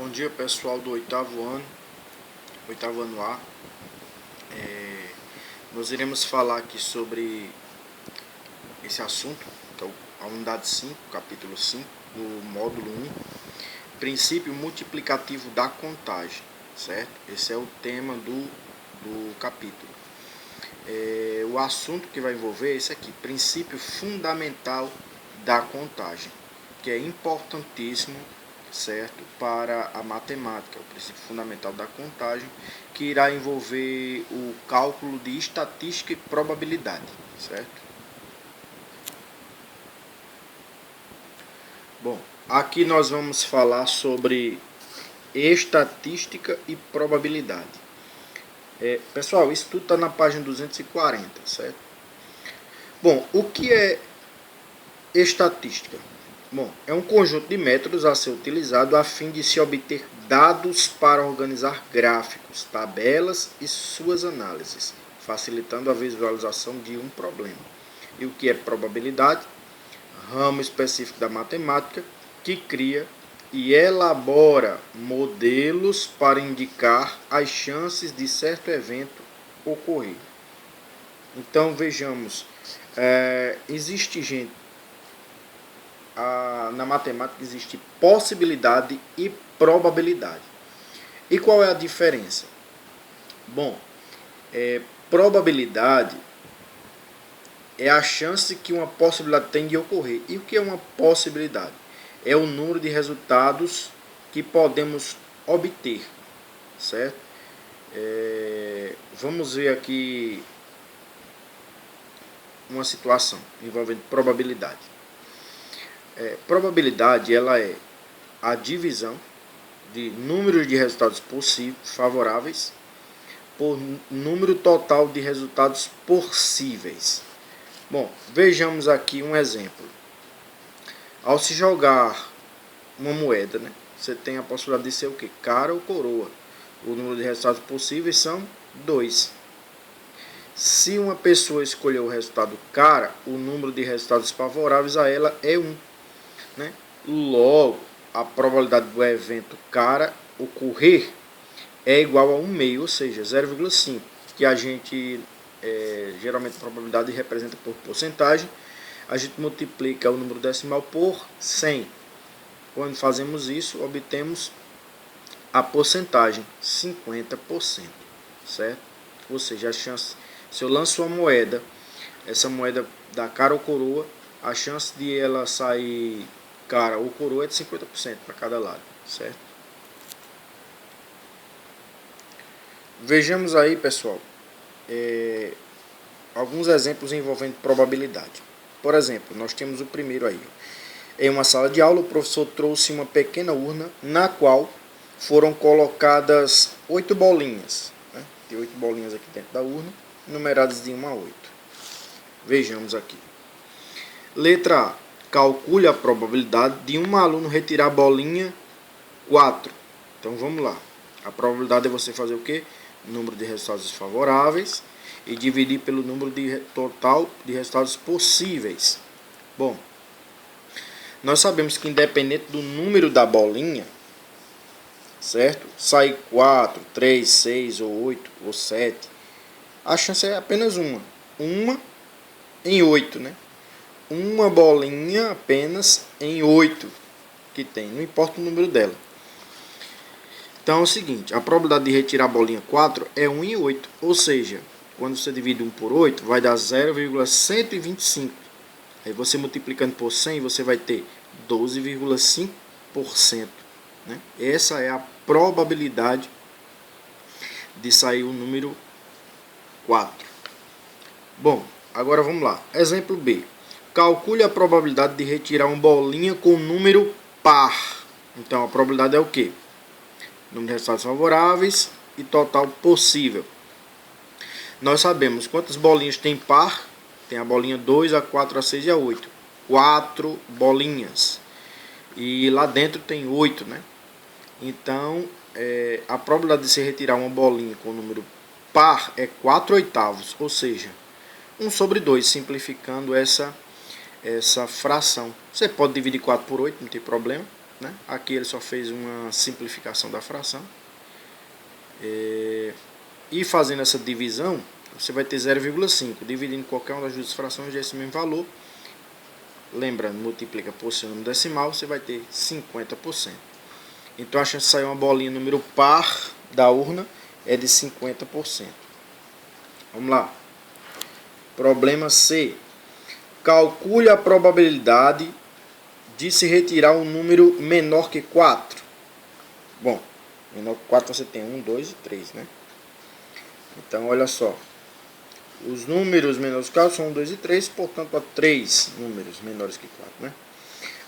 Bom dia, pessoal do oitavo ano A. Nós iremos falar aqui sobre esse assunto, que é a unidade 5, capítulo 5, do módulo 1, princípio multiplicativo da contagem, certo? Esse é o tema do capítulo. O assunto que vai envolver é esse aqui, princípio fundamental da contagem, que é importantíssimo, certo, para a matemática, o princípio fundamental da contagem, que irá envolver o cálculo de estatística e probabilidade, certo? Bom, aqui nós vamos falar sobre estatística e probabilidade. Pessoal, isso tudo está na página 240, certo? Bom, o que é estatística? Bom, é um conjunto de métodos a ser utilizado a fim de se obter dados para organizar gráficos, tabelas e suas análises, facilitando a visualização de um problema. E o que é probabilidade? Ramo específico da matemática que cria e elabora modelos para indicar as chances de certo evento ocorrer. Então vejamos, na matemática existe possibilidade e probabilidade. E qual é a diferença? Bom, probabilidade é a chance que uma possibilidade tem de ocorrer. E o que é uma possibilidade? É o número de resultados que podemos obter, certo? Vamos ver aqui uma situação envolvendo probabilidade. Probabilidade ela é a divisão de números de resultados possíveis, favoráveis, por número total de resultados possíveis. Bom, vejamos aqui um exemplo. Ao se jogar uma moeda, né, você tem a possibilidade de ser o quê? Cara ou coroa. O número de resultados possíveis são 2. Se uma pessoa escolher o resultado cara, o número de resultados favoráveis a ela é 1. Né? Logo, a probabilidade do evento cara ocorrer é igual a 1/2, ou seja, 0,5, que a gente geralmente a probabilidade representa por porcentagem. A gente multiplica o número decimal por 100. Quando fazemos isso, obtemos a porcentagem, 50%, certo? Ou seja, a chance, se eu lanço uma moeda, essa moeda dá cara ou coroa, a chance de ela sair cara ou coroa é de 50% para cada lado, certo? Vejamos aí, pessoal, alguns exemplos envolvendo probabilidade. Por exemplo, nós temos o primeiro aí. Em uma sala de aula, o professor trouxe uma pequena urna na qual foram colocadas 8 bolinhas. Né? Tem 8 bolinhas aqui dentro da urna, numeradas de 1 a 8. Vejamos aqui. Letra A. Calcule a probabilidade de um aluno retirar a bolinha 4. Então vamos lá. A probabilidade é você fazer o quê? Número de resultados favoráveis e dividir pelo número total de resultados possíveis. Bom, nós sabemos que independente do número da bolinha, certo? Sai 4, 3, 6 ou 8 ou 7. A chance é apenas uma. Uma em 8, né? Uma bolinha apenas em 8 que tem, não importa o número dela. Então é o seguinte, a probabilidade de retirar a bolinha 4 é 1 em 8, ou seja, quando você divide 1 por 8, vai dar 0,125. Aí você multiplicando por 100, você vai ter 12,5%. Né? Essa é a probabilidade de sair o número 4. Bom, agora vamos lá. Exemplo B. Calcule a probabilidade de retirar uma bolinha com número par. Então, a probabilidade é o quê? Número de resultados favoráveis e total possível. Nós sabemos quantas bolinhas tem par. Tem a bolinha 2, a 4, a 6 e a 8. 4 bolinhas. E lá dentro tem 8, né? Então, a probabilidade de se retirar uma bolinha com número par é 4/8, ou seja, 1 sobre 2, simplificando essa fração. Você pode dividir 4 por 8, não tem problema. né? Aqui ele só fez uma simplificação da fração. E fazendo essa divisão, você vai ter 0,5. Dividindo qualquer uma das duas frações desse mesmo valor. Lembrando, multiplica por seu número decimal, você vai ter 50%. Então a chance de sair uma bolinha número par da urna é de 50%. Vamos lá. Problema C. Calcule a probabilidade de se retirar um número menor que 4. Bom, menor que 4 você tem 1, 2 e 3, né? Então, olha só. Os números menores que 4 são 1, 2 e 3, portanto, há 3 números menores que 4, né?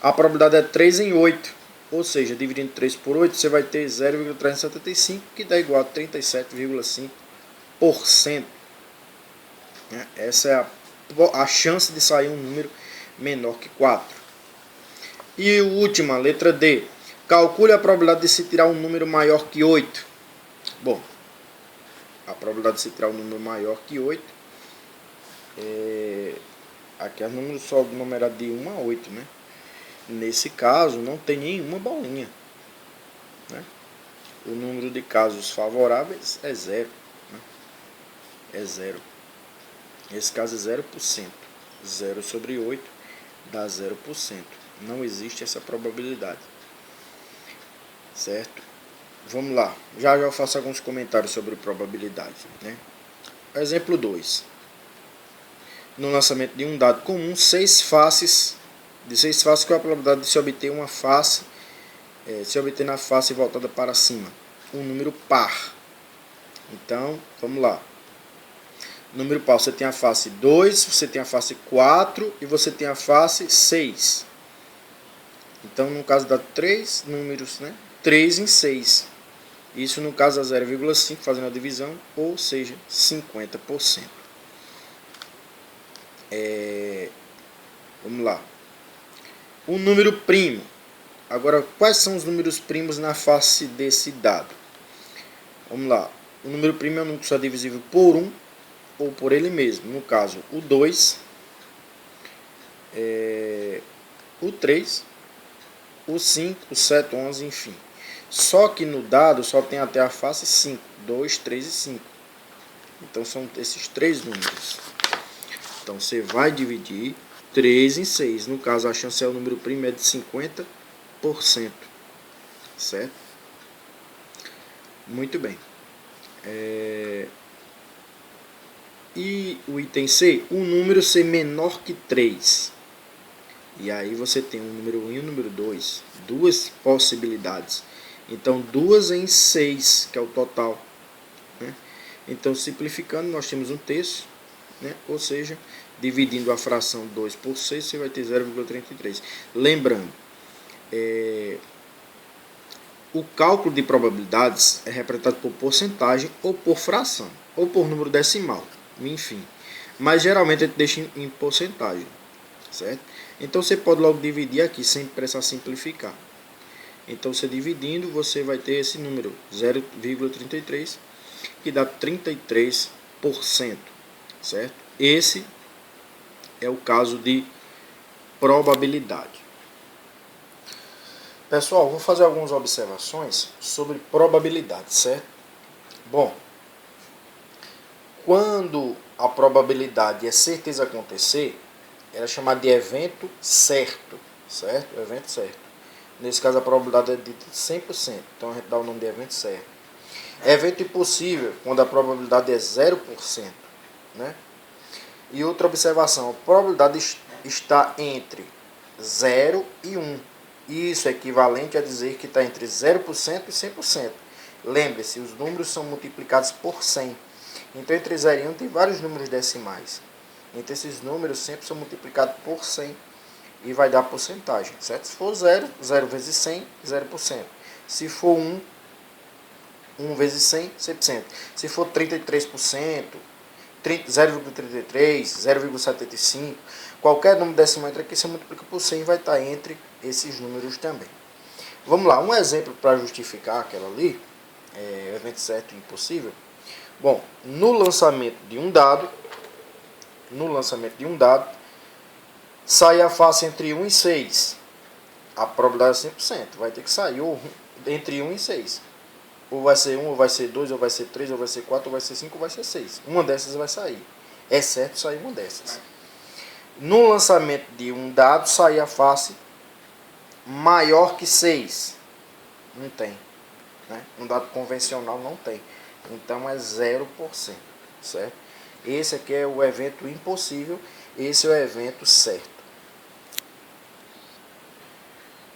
A probabilidade é 3 em 8, ou seja, dividindo 3 por 8, você vai ter 0,375, que dá igual a 37,5%. Essa é a chance de sair um número menor que 4. E a última, letra D. Calcule a probabilidade de se tirar um número maior que 8. Bom, a probabilidade de se tirar um número maior que 8 aqui é número só numerado de 1 a 8, né? Nesse caso, não tem nenhuma bolinha, né? O número de casos favoráveis é 0, né? É 0. Nesse caso é 0%. 0 sobre 8 dá 0%. Não existe essa probabilidade. Certo? Vamos lá. Já eu faço alguns comentários sobre probabilidade, né? Exemplo 2. No lançamento de um dado comum, de 6 faces, qual é a probabilidade de se obter uma face, se obter na face voltada para cima? Um número par. Então, vamos lá. Número par, você tem a face 2, você tem a face 4 e você tem a face 6. Então, no caso dá 3 números, né? 3 em 6. Isso no caso dá 0,5, fazendo a divisão, ou seja, 50%. Vamos lá. O número primo. Agora, quais são os números primos na face desse dado? Vamos lá. O número primo é um número que só é divisível por 1 ou por ele mesmo. No caso, o 2, o 3, o 5, o 7, o 11, enfim. Só que no dado só tem até a face 5. 2, 3 e 5. Então são esses 3 números. Então você vai dividir 3 em 6. No caso, a chance é o número primo é de 50%. Certo? Muito bem. E o item C, o número ser menor que 3. E aí você tem um número 1 e um número 2. Duas possibilidades. Então, 2 em 6, que é o total. Né? Então, simplificando, nós temos 1/3. Né? Ou seja, dividindo a fração 2 por 6, você vai ter 0,33. Lembrando, o cálculo de probabilidades é representado por porcentagem ou por fração, ou por número decimal, enfim. Mas geralmente a gente deixa em porcentagem, certo? Então você pode logo dividir aqui sem precisar simplificar. Então você dividindo, você vai ter esse número 0,33, que dá 33%, certo? Esse é o caso de probabilidade. Pessoal, vou fazer algumas observações sobre probabilidade, certo? Bom, quando a probabilidade é certeza acontecer, ela é chamada de evento certo, certo? Evento certo. Nesse caso, a probabilidade é de 100%, então a gente dá o nome de evento certo. Evento impossível, quando a probabilidade é 0%, né? E outra observação, a probabilidade está entre 0 e 1. Isso é equivalente a dizer que está entre 0% e 100%. Lembre-se, os números são multiplicados por 100. Então, entre 0 e 1 tem vários números decimais. Então, esses números sempre são multiplicados por 100 e vai dar a porcentagem, certo? Se for 0, 0 vezes 100, 0%. Se for 1, 1 vezes 100, 100%. Se for 33%, 0,33, 0,75, qualquer número decimal entre aqui, você multiplica por 100 e vai estar entre esses números também. Vamos lá, um exemplo para justificar aquela ali, evento certo e impossível. Bom, no lançamento de um dado, sai a face entre 1 e 6. a probabilidade é 100%. Vai ter que sair ou entre 1 e 6. Ou vai ser 1, ou vai ser 2, ou vai ser 3, ou vai ser 4, ou vai ser 5, ou vai ser 6. Uma dessas vai sair. É certo sair uma dessas. No lançamento de um dado, sair a face maior que 6. Não tem. Né? Um dado convencional não tem. Então é 0%. Certo? Esse aqui é o evento impossível. Esse é o evento certo.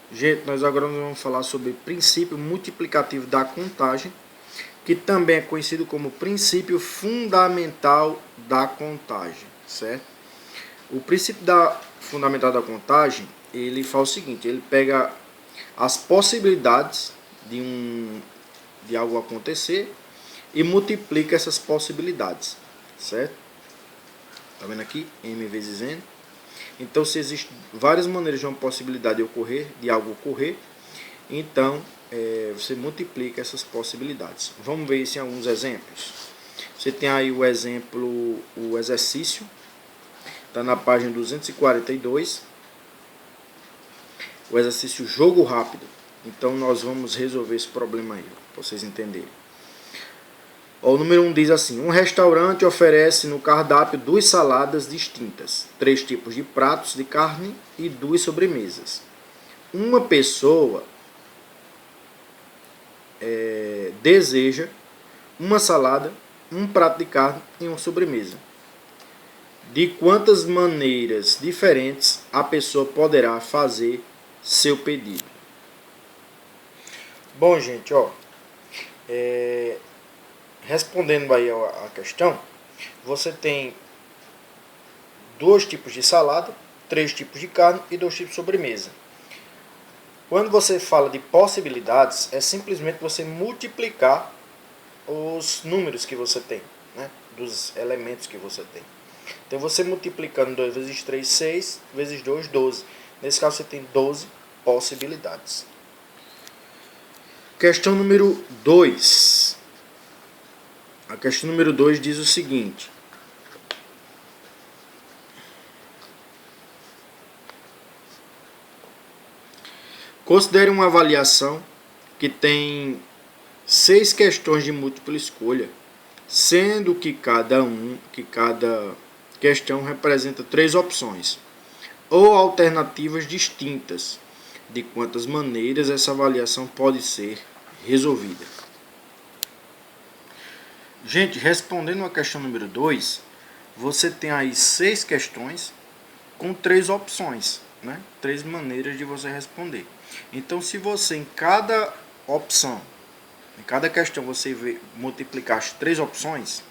Gente, nós agora vamos falar sobre princípio multiplicativo da contagem, que também é conhecido como princípio fundamental da contagem, certo? O princípio fundamental da contagem, ele faz o seguinte, ele pega as possibilidades de algo acontecer e multiplica essas possibilidades, certo? Tá vendo aqui? M vezes N. Então, se existem várias maneiras de uma possibilidade de algo ocorrer, então você multiplica essas possibilidades. Vamos ver isso em alguns exemplos. Você tem aí o exemplo, o exercício, está na página 242, o exercício jogo rápido. Então, nós vamos resolver esse problema aí, para vocês entenderem. O número 1 diz assim: um restaurante oferece no cardápio 2 saladas distintas, 3 tipos de pratos de carne e 2 sobremesas. Uma pessoa deseja uma salada, um prato de carne e uma sobremesa. De quantas maneiras diferentes a pessoa poderá fazer seu pedido? Bom, gente, respondendo aí a questão, você tem 2 tipos de salada, 3 tipos de carne e 2 tipos de sobremesa. Quando você fala de possibilidades, é simplesmente você multiplicar os números que você tem, né? Dos elementos que você tem. Então, você multiplicando 2 vezes 3, 6, vezes 2, 12. Nesse caso, você tem 12 possibilidades. Questão número 2. A questão número 2 diz o seguinte: considere uma avaliação que tem 6 questões de múltipla escolha, sendo que cada questão representa 3 opções ou alternativas distintas. De quantas maneiras essa avaliação pode ser resolvida? Gente, respondendo a questão número 2, você tem aí 6 questões com 3 opções, né? 3 maneiras de você responder. Então, se você em cada opção, em cada questão, você multiplicar as 3 opções,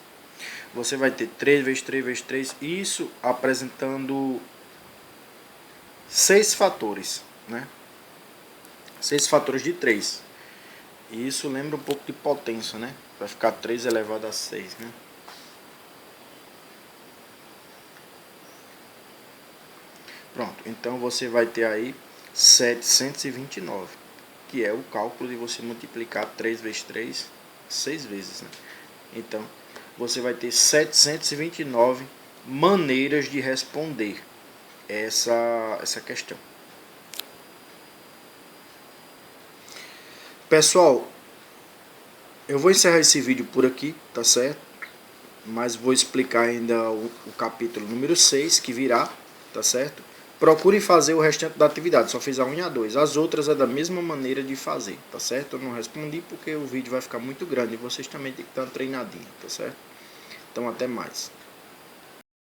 você vai ter 3 vezes 3 vezes 3, isso apresentando 6 fatores, né? 6 fatores de 3. E isso lembra um pouco de potência, né? Vai ficar 3 elevado a 6, né? Pronto, então você vai ter aí 729, que é o cálculo de você multiplicar 3 vezes 3, 6 vezes, né? Então, você vai ter 729 maneiras de responder essa questão. Pessoal, eu vou encerrar esse vídeo por aqui, tá certo? Mas vou explicar ainda o capítulo número 6 que virá, tá certo? Procure fazer o restante da atividade, só fiz a 1 e a 2. As outras é da mesma maneira de fazer, tá certo? Eu não respondi porque o vídeo vai ficar muito grande e vocês também têm que estar treinadinhos, tá certo? Então até mais.